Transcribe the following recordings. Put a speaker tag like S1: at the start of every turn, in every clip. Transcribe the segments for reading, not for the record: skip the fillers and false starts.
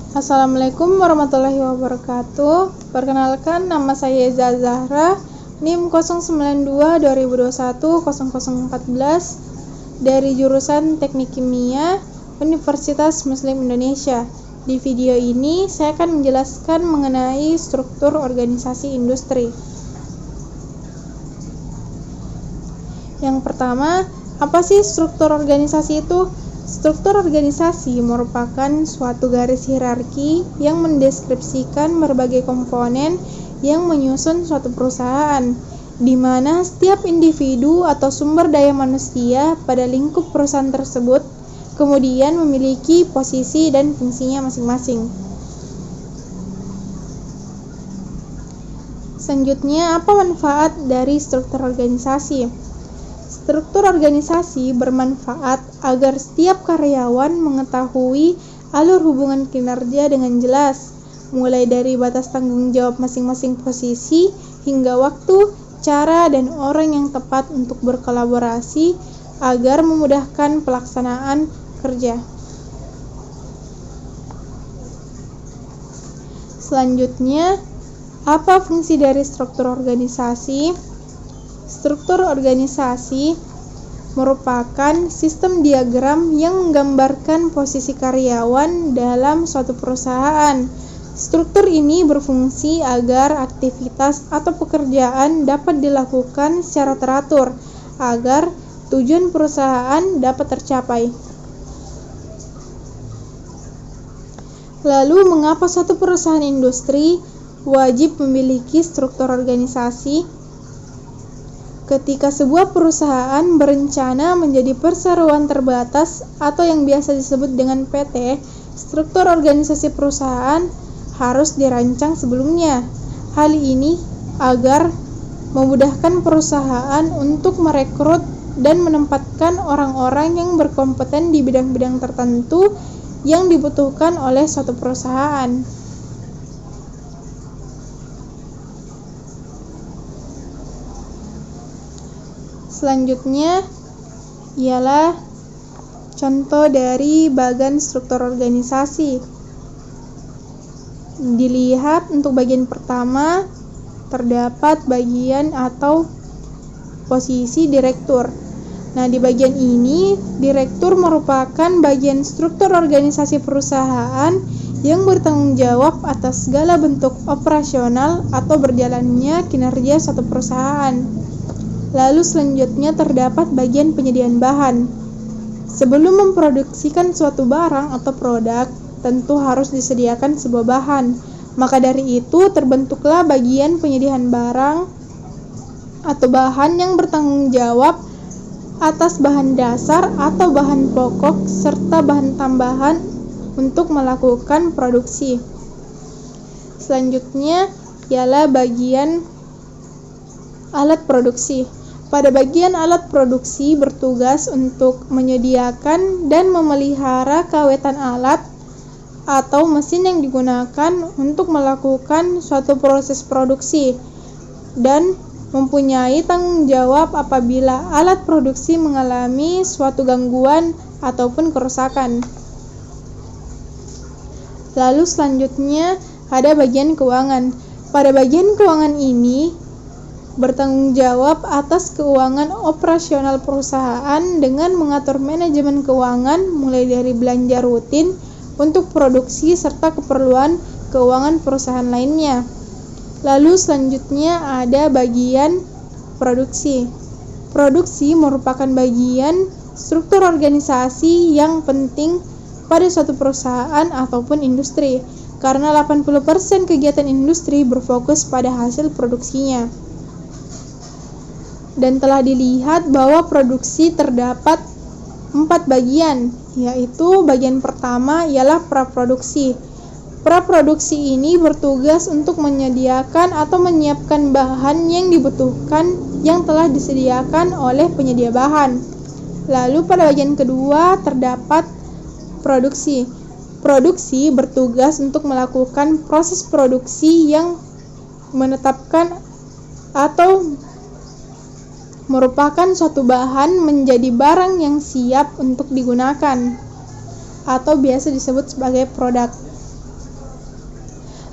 S1: Assalamualaikum warahmatullahi wabarakatuh. Perkenalkan, nama saya Eza Zahra, NIM 092-2021-0014 dari jurusan Teknik Kimia Universitas Muslim Indonesia. Di video ini, saya akan menjelaskan mengenai struktur organisasi industri. Yang pertama, apa sih struktur organisasi itu? Struktur organisasi merupakan suatu garis hierarki yang mendeskripsikan berbagai komponen yang menyusun suatu perusahaan, di mana setiap individu atau sumber daya manusia pada lingkup perusahaan tersebut kemudian memiliki posisi dan fungsinya masing-masing. Selanjutnya, apa manfaat dari struktur organisasi? Struktur organisasi bermanfaat agar setiap karyawan mengetahui alur hubungan kinerja dengan jelas, mulai dari batas tanggung jawab masing-masing posisi hingga waktu, cara, dan orang yang tepat untuk berkolaborasi agar memudahkan pelaksanaan kerja. Selanjutnya, apa fungsi dari struktur organisasi? Struktur organisasi merupakan sistem diagram yang menggambarkan posisi karyawan dalam suatu perusahaan. Struktur ini berfungsi agar aktivitas atau pekerjaan dapat dilakukan secara teratur, agar tujuan perusahaan dapat tercapai. Lalu, mengapa suatu perusahaan industri wajib memiliki struktur organisasi? Ketika sebuah perusahaan berencana menjadi perseroan terbatas atau yang biasa disebut dengan PT, struktur organisasi perusahaan harus dirancang sebelumnya. Hal ini agar memudahkan perusahaan untuk merekrut dan menempatkan orang-orang yang berkompeten di bidang-bidang tertentu yang dibutuhkan oleh suatu perusahaan. Selanjutnya ialah contoh dari bagan struktur organisasi. Dilihat untuk bagian pertama, terdapat bagian atau posisi direktur. Nah, di bagian ini, direktur merupakan bagian struktur organisasi perusahaan yang bertanggung jawab atas segala bentuk operasional atau berjalannya kinerja suatu perusahaan. Lalu selanjutnya terdapat bagian penyediaan bahan. Sebelum memproduksikan suatu barang atau produk, tentu harus disediakan sebuah bahan. Maka dari itu terbentuklah bagian penyediaan barang atau bahan yang bertanggung jawab atas bahan dasar atau bahan pokok serta bahan tambahan untuk melakukan produksi. Selanjutnya ialah bagian alat produksi. Pada bagian alat produksi bertugas untuk menyediakan dan memelihara kawetan alat atau mesin yang digunakan untuk melakukan suatu proses produksi dan mempunyai tanggung jawab apabila alat produksi mengalami suatu gangguan ataupun kerusakan. Lalu selanjutnya ada bagian keuangan. Pada bagian keuangan ini bertanggung jawab atas keuangan operasional perusahaan dengan mengatur manajemen keuangan mulai dari belanja rutin untuk produksi serta keperluan keuangan perusahaan lainnya. Lalu selanjutnya ada bagian produksi. Produksi merupakan bagian struktur organisasi yang penting pada suatu perusahaan ataupun industri, karena 80% kegiatan industri berfokus pada hasil produksinya. Dan telah dilihat bahwa produksi terdapat 4 bagian, yaitu bagian pertama ialah praproduksi. Praproduksi ini bertugas untuk menyediakan atau menyiapkan bahan yang dibutuhkan yang telah disediakan oleh penyedia bahan. Lalu pada bagian kedua terdapat produksi. Produksi bertugas untuk melakukan proses produksi yang menetapkan atau merupakan suatu bahan menjadi barang yang siap untuk digunakan atau biasa disebut sebagai produk.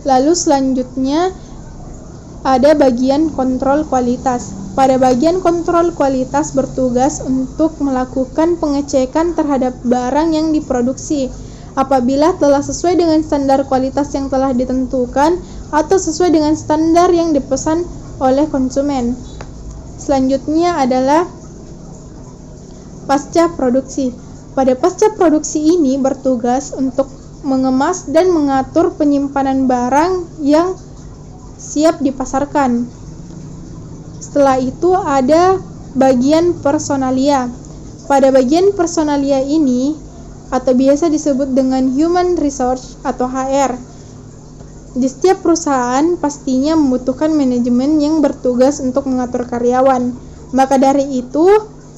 S1: Lalu selanjutnya ada bagian kontrol kualitas. Pada bagian kontrol kualitas bertugas untuk melakukan pengecekan terhadap barang yang diproduksi. Apabila telah sesuai dengan standar kualitas yang telah ditentukan atau sesuai dengan standar yang dipesan oleh konsumen. Selanjutnya adalah pasca produksi. Pada pasca produksi ini bertugas untuk mengemas dan mengatur penyimpanan barang yang siap dipasarkan. Setelah itu ada bagian personalia. Pada bagian personalia ini atau biasa disebut dengan human resource atau HR. Di setiap perusahaan pastinya membutuhkan manajemen yang bertugas untuk mengatur karyawan. Maka dari itu,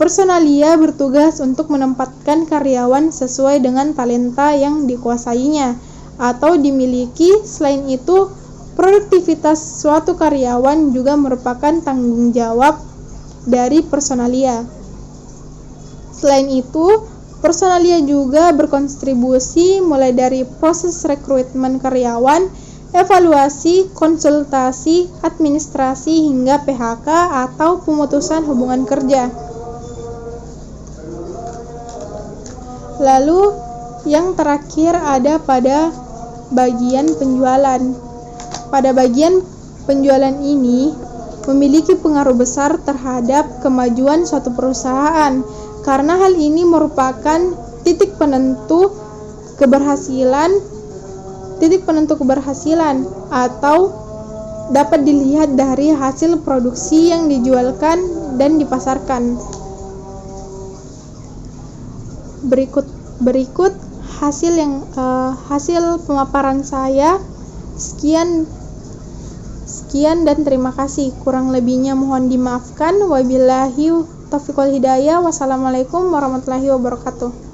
S1: personalia bertugas untuk menempatkan karyawan sesuai dengan talenta yang dikuasainya atau dimiliki. Selain itu, produktivitas suatu karyawan juga merupakan tanggung jawab dari personalia. Selain itu, personalia juga berkontribusi mulai dari proses rekrutmen karyawan, evaluasi, konsultasi, administrasi, hingga PHK atau pemutusan hubungan kerja. Lalu yang terakhir ada pada bagian penjualan. Pada bagian penjualan ini memiliki pengaruh besar terhadap kemajuan suatu perusahaan karena hal ini merupakan titik penentu keberhasilan atau dapat dilihat dari hasil produksi yang dijualkan dan dipasarkan. Berikut hasil pemaparan saya. Sekian dan terima kasih. Kurang lebihnya mohon dimaafkan. Wabillahi taufiq wal hidayah. Wassalamualaikum warahmatullahi wabarakatuh.